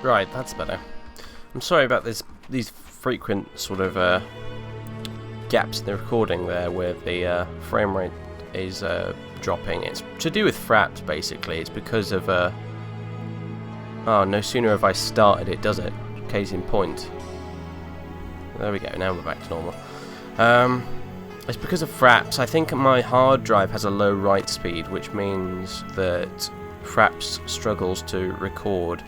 Right, that's better. I'm sorry about these frequent sort of gaps in the recording there where the frame rate is dropping. It's to do with fraps, basically. It's because of oh, no sooner have I started it, does it? Case in point. There we go, now we're back to normal. It's because of fraps. I think my hard drive has a low write speed, which means that fraps struggles to record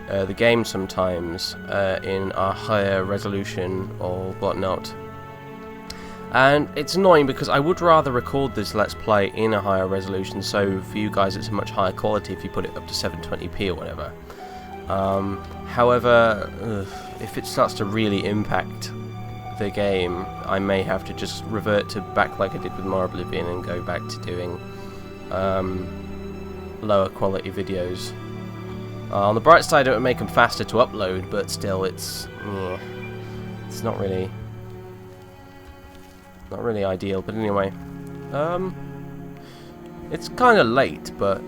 the game sometimes in a higher resolution or whatnot. And it's annoying because I would rather record this Let's Play in a higher resolution, so for you guys it's a much higher quality if you put it up to 720p or whatever. However, if it starts to really impact the game, I may have to just revert to back like I did with more Oblivion and go back to doing lower quality videos. On the bright side, it would make them faster to upload, but still, it's not really ideal. But anyway, it's kind of late, but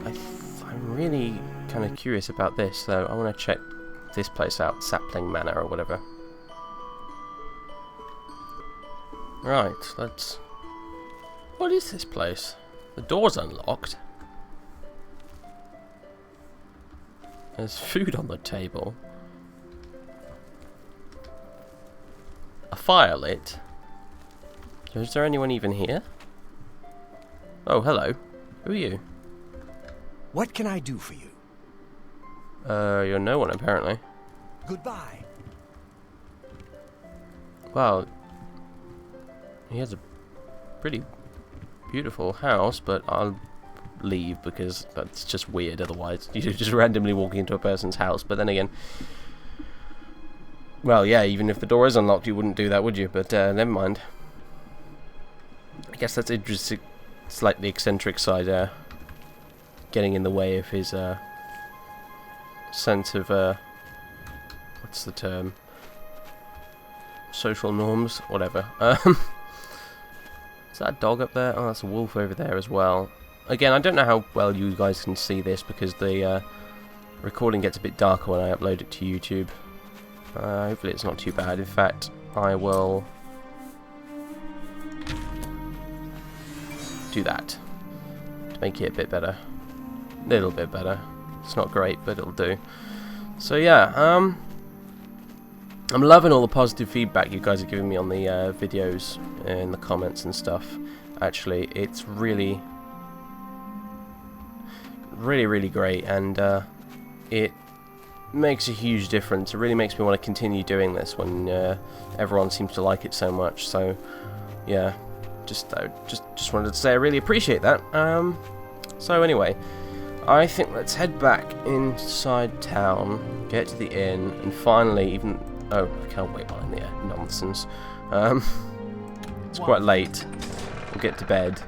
I'm really kind of curious about this, so I want to check this place out, Sapling Manor or whatever. Right, let's... What is this place? The door's unlocked. There's food on the table. A fire lit. Is there anyone even here? Oh, hello. Who are you? What can I do for you? You're no one, apparently. Goodbye. Well, he has a pretty beautiful house, but I'll leave because that's just weird otherwise. You're just randomly walking into a person's house, but then again... Well, yeah, even if the door is unlocked, you wouldn't do that, would you? But, never mind. I guess that's interesting, slightly eccentric side, getting in the way of his, sense of, what's the term? Social norms? Whatever. Is that a dog up there? Oh, that's a wolf over there as well. Again, I don't know how well you guys can see this because the recording gets a bit darker when I upload it to YouTube. Hopefully it's not too bad. In fact, I will do that to make it a bit better. A little bit better. It's not great, but it'll do. So yeah, I'm loving all the positive feedback you guys are giving me on the videos in the comments and stuff. Actually, it's really great, and it makes a huge difference. It really makes me want to continue doing this when everyone seems to like it so much. So yeah, just wanted to say I really appreciate that. So anyway, I think let's head back inside town, get to the inn, and finally oh, I can't wait while I'm there. Nonsense. It's quite late. We'll get to bed,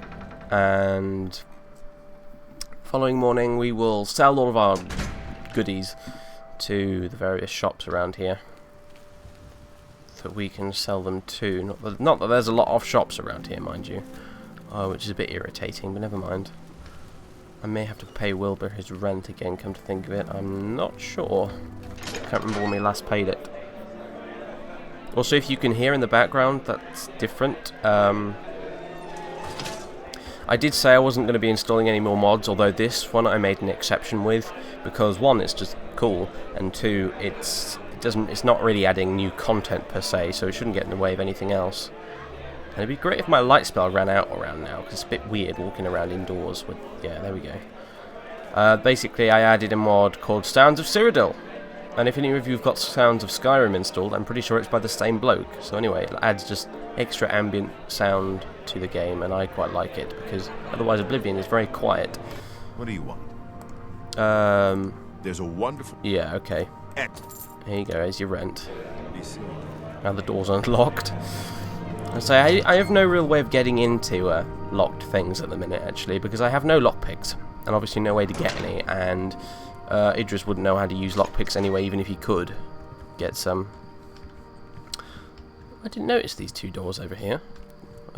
and following morning we will sell all of our goodies to the various shops around here that we can sell them to. Not that there's a lot of shops around here, mind you, which is a bit irritating, but never mind. I may have to pay Wilbur his rent again, come to think of it. I'm not sure. Can't remember when we last paid it. Also, if you can hear in the background, that's different. I did say I wasn't going to be installing any more mods, although this one I made an exception with, because one, it's just cool, and two, it's not really adding new content per se, so it shouldn't get in the way of anything else. And it'd be great if my light spell ran out around now, because it's a bit weird walking around indoors with... Yeah, there we go. Basically, I added a mod called Sounds of Cyrodiil. And if any of you have got Sounds of Skyrim installed, I'm pretty sure it's by the same bloke. So anyway, it adds just extra ambient sound to the game, and I quite like it, because otherwise Oblivion is very quiet. What do you want? There's a wonderful... Yeah, okay. Here you go, here's your rent. Now the door's unlocked. So I have no real way of getting into locked things at the minute, actually, because I have no lockpicks, and obviously no way to get any, and Idris wouldn't know how to use lockpicks anyway, even if he could get some. I didn't notice these two doors over here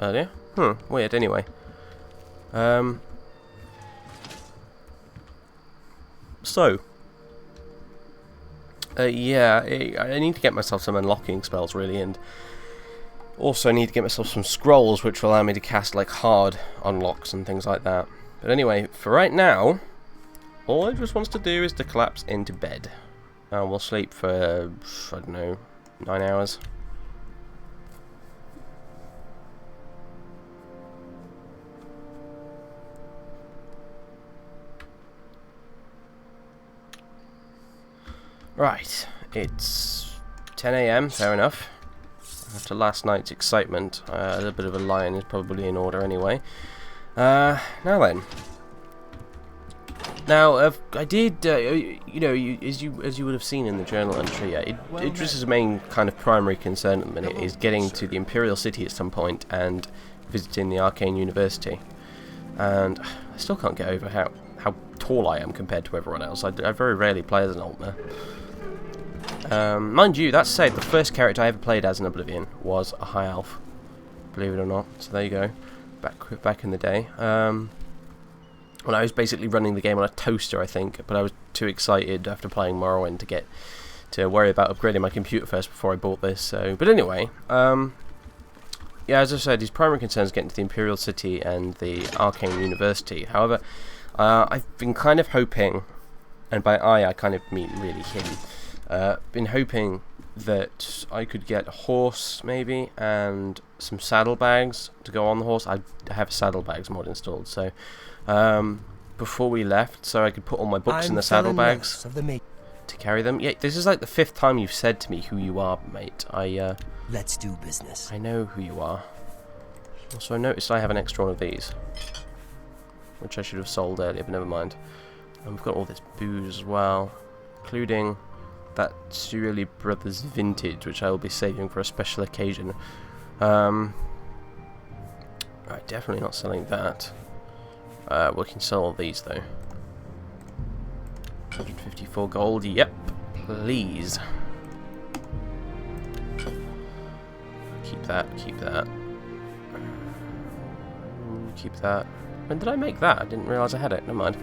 earlier. Weird, anyway. So, Yeah, I need to get myself some unlocking spells, really, and also need to get myself some scrolls, which will allow me to cast, like, hard unlocks and things like that. But anyway, for right now, all Idris wants to do is to collapse into bed. And we'll sleep for, I don't know, 9 hours. Right, it's 10 AM, fair enough. After last night's excitement, a little bit of a lion is probably in order anyway. Now then. Now, I did, you know, as you would have seen in the journal entry, yeah, Idris's main kind of primary concern at the minute is getting to the Imperial City at some point and visiting the Arcane University. And I still can't get over how tall I am compared to everyone else. I very rarely play as an Altmer. Mind you, that said, the first character I ever played as in Oblivion was a High Elf. Believe it or not. So there you go. Back in the day. When I was basically running the game on a toaster, I think, but I was too excited after playing Morrowind to worry about upgrading my computer first before I bought this. So, but anyway, yeah, as I said, his primary concern is getting to the Imperial City and the Arcane University. However, I've been kind of hoping, and by I kind of mean really him, been hoping that I could get a horse, maybe, and some saddlebags to go on the horse. I have a saddlebags mod installed, so before we left, so I could put all my books in the saddlebags to carry them. Yeah, this is like the 5th time you've said to me who you are, mate. Let's do business. I know who you are. Also, I noticed I have an extra one of these, which I should have sold earlier, but never mind. And we've got all this booze as well, including that Surely Brothers Vintage, which I will be saving for a special occasion. Right, definitely not selling that. We can sell all these though. 154 gold, yep, please. Keep that, keep that. Keep that. When did I make that? I didn't realise I had it, never mind.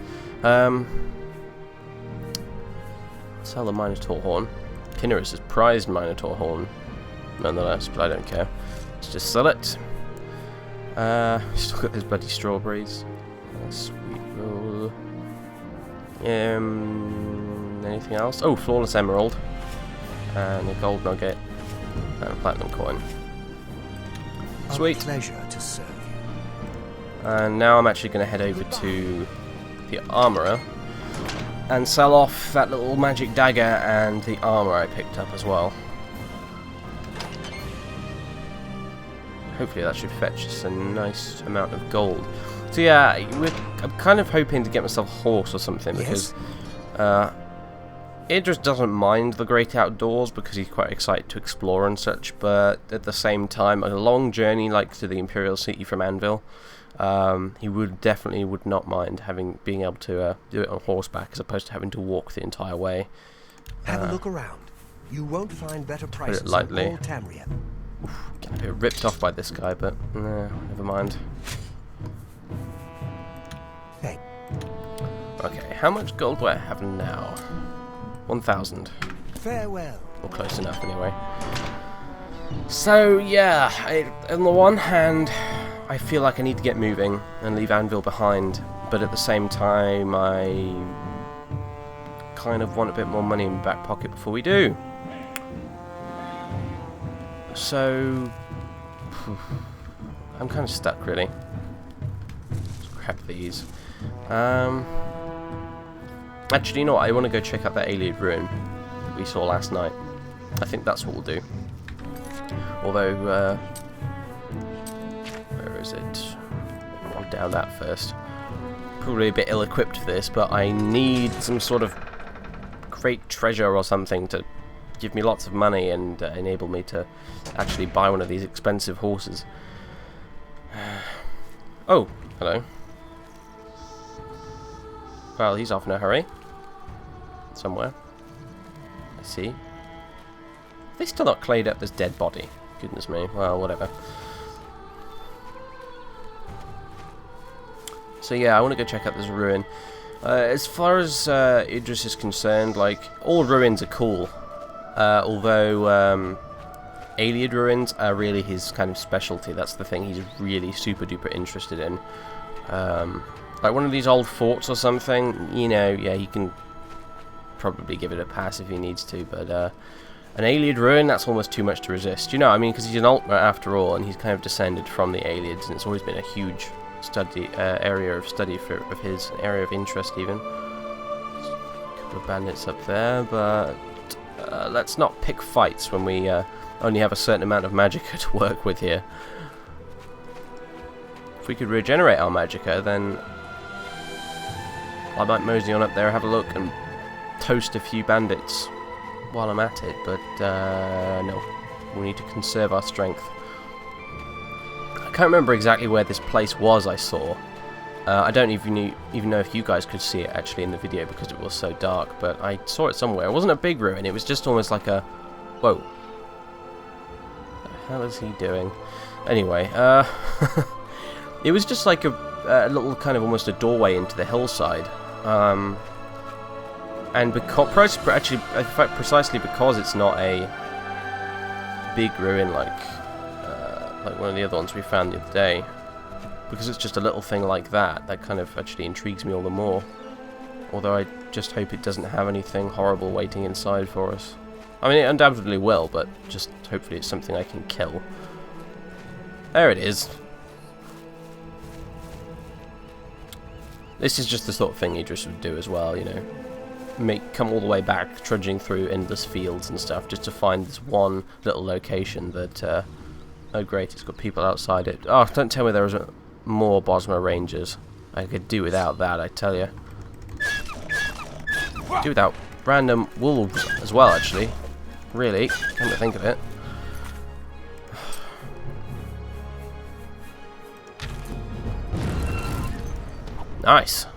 Sell the Minotaur Horn. Kinnerus has prized Minotaur Horn, nonetheless, but I don't care. Let's just sell it. Still got those bloody strawberries. Sweet roll. Anything else? Oh, Flawless Emerald. And a gold nugget. And a platinum coin. Sweet. A pleasure to serve you. And now I'm actually going to head over to the Armourer and sell off that little magic dagger and the armour I picked up as well. Hopefully that should fetch us a nice amount of gold. So yeah, I'm kind of hoping to get myself a horse or something, because Idris doesn't mind the great outdoors because he's quite excited to explore and such, but at the same time, a long journey like to the Imperial City from Anvil, he definitely would not mind being able to do it on horseback as opposed to having to walk the entire way. Have a look around. You won't find better prices in all Tamriel. Getting a bit ripped off by this guy, but never mind. Hey. Okay, how much gold do I have now? 1,000. Farewell. Or close enough, anyway. So yeah, on the one hand, I feel like I need to get moving and leave Anvil behind, but at the same time, I kind of want a bit more money in my back pocket before we do. So I'm kind of stuck, really. Let's grab these. Actually, you know what? I want to go check out that Ayleid ruin that we saw last night. I think that's what we'll do. Although, where is it? I'll down that first. Probably a bit ill-equipped for this, but I need some sort of great treasure or something to give me lots of money and enable me to actually buy one of these expensive horses. Oh, hello. Well, he's off in a hurry. Somewhere. I see. They still not clayed up this dead body. Goodness me. Well, whatever. So yeah, I want to go check out this ruin. As far as Idris is concerned, like, all ruins are cool. Although Alien ruins are really his kind of specialty. That's the thing he's really super duper interested in. Like one of these old forts or something, you know, yeah, he can probably give it a pass if he needs to, but an Alien ruin, that's almost too much to resist. You know, I mean, because he's an Altmer after all, and he's kind of descended from the aliens, and it's always been a huge area of study of his, an area of interest even. A couple of bandits up there, but let's not pick fights when we only have a certain amount of magicka to work with here. If we could regenerate our magicka, then I might mosey on up there, have a look, and toast a few bandits while I'm at it, but no. We need to conserve our strength. I can't remember exactly where this place was I saw. I don't even know if you guys could see it actually in the video because it was so dark, but I saw it somewhere. It wasn't a big ruin, it was just almost like a... Whoa. What the hell is he doing? Anyway, it was just like a little kind of almost a doorway into the hillside. And because actually, in fact, precisely because it's not a big ruin like one of the other ones we found the other day, because it's just a little thing like that, that kind of actually intrigues me all the more. Although I just hope it doesn't have anything horrible waiting inside for us. I mean, it undoubtedly will, but just hopefully it's something I can kill. There it is. This is just the sort of thing Idris would do as well, you know. Come all the way back, trudging through endless fields and stuff, just to find this one little location that, oh great, it's got people outside it. Oh, don't tell me there was more Bosma Rangers. I could do without that, I tell you. Do without random wolves as well, actually. Really, come to think of it. Nice.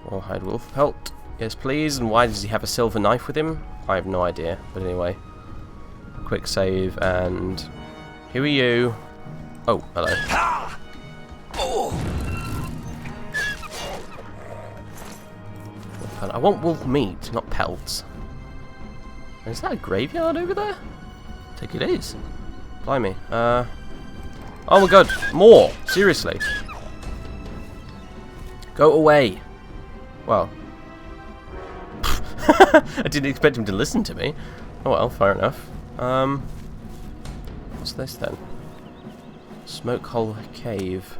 Rawhide wolf pelt. Yes, please. And why does he have a silver knife with him? I have no idea. But anyway. Quick save and... Who are you? Oh, hello. I want wolf meat, not pelts. Is that a graveyard over there? I think it is. Blimey. Oh my god, more! Seriously. Go away. Well. I didn't expect him to listen to me. Oh well, fair enough. What's this then? Smoke hole cave.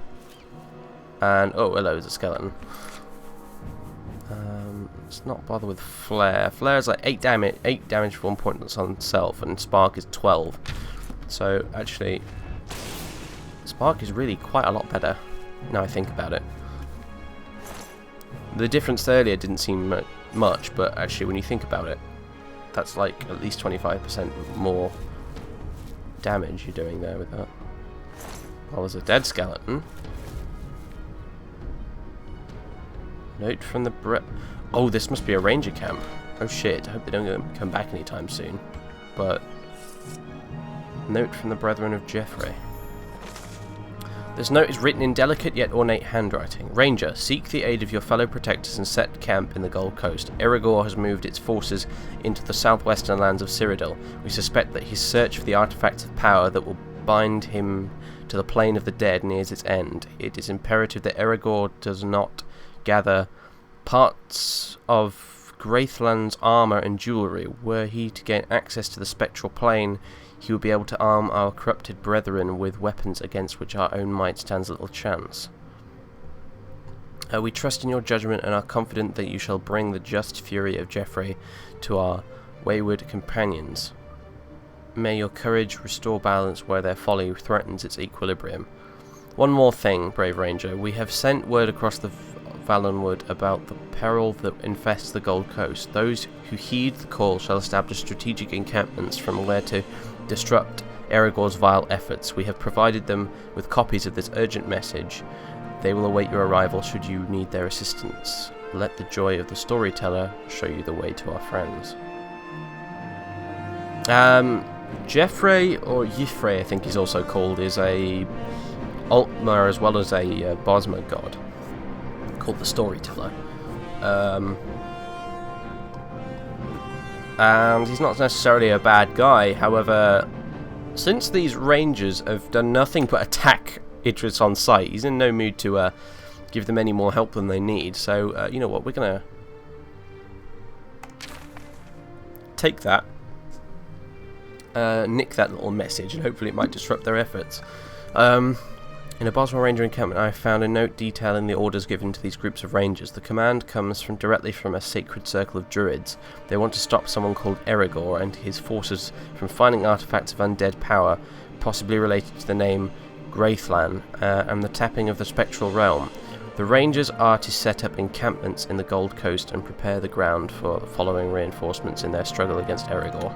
And oh hello, there's a skeleton. Let's not bother with flare. Flare is like 8 damage for 1 point that's on itself, and spark is 12. So actually spark is really quite a lot better now I think about it. The difference earlier didn't seem much, but actually when you think about it, that's like at least 25% more damage you're doing there with that. Well, there's a dead skeleton. Note from the oh, this must be a ranger camp. Oh shit, I hope they don't come back anytime soon. But note from the Brethren of Jeffrey. This note is written in delicate yet ornate handwriting. Ranger, seek the aid of your fellow protectors and set camp in the Gold Coast. Eregor has moved its forces into the southwestern lands of Cyrodiil. We suspect that his search for the artifacts of power that will bind him to the plane of the dead nears its end. It is imperative that Eregor does not gather parts of Graithland's armour and jewellery. Were he to gain access to the spectral plane, he will be able to arm our corrupted brethren with weapons against which our own might stands little chance. We trust in your judgment and are confident that you shall bring the just fury of Jeffrey to our wayward companions. May your courage restore balance where their folly threatens its equilibrium. One more thing, brave ranger. We have sent word across the Valenwood about the peril that infests the Gold Coast. Those who heed the call shall establish strategic encampments from where to disrupt Eregor's vile efforts. We have provided them with copies of this urgent message. They will await your arrival should you need their assistance. Let the joy of the storyteller show you the way to our friends. Jeffrey, or Yifrey I think he's also called, is a Altmer as well as a Bosma god called the Storyteller. and he's not necessarily a bad guy. However, since these rangers have done nothing but attack Idris on sight, he's in no mood to give them any more help than they need. So, you know what, we're going to take that, nick that little message, and hopefully it might disrupt their efforts. In a Boswell Ranger encampment, I found a note detailing the orders given to these groups of rangers. The command comes directly from a sacred circle of druids. They want to stop someone called Eregor and his forces from finding artifacts of undead power, possibly related to the name Graithlan, and the tapping of the spectral realm. The rangers are to set up encampments in the Gold Coast and prepare the ground for following reinforcements in their struggle against Eregor.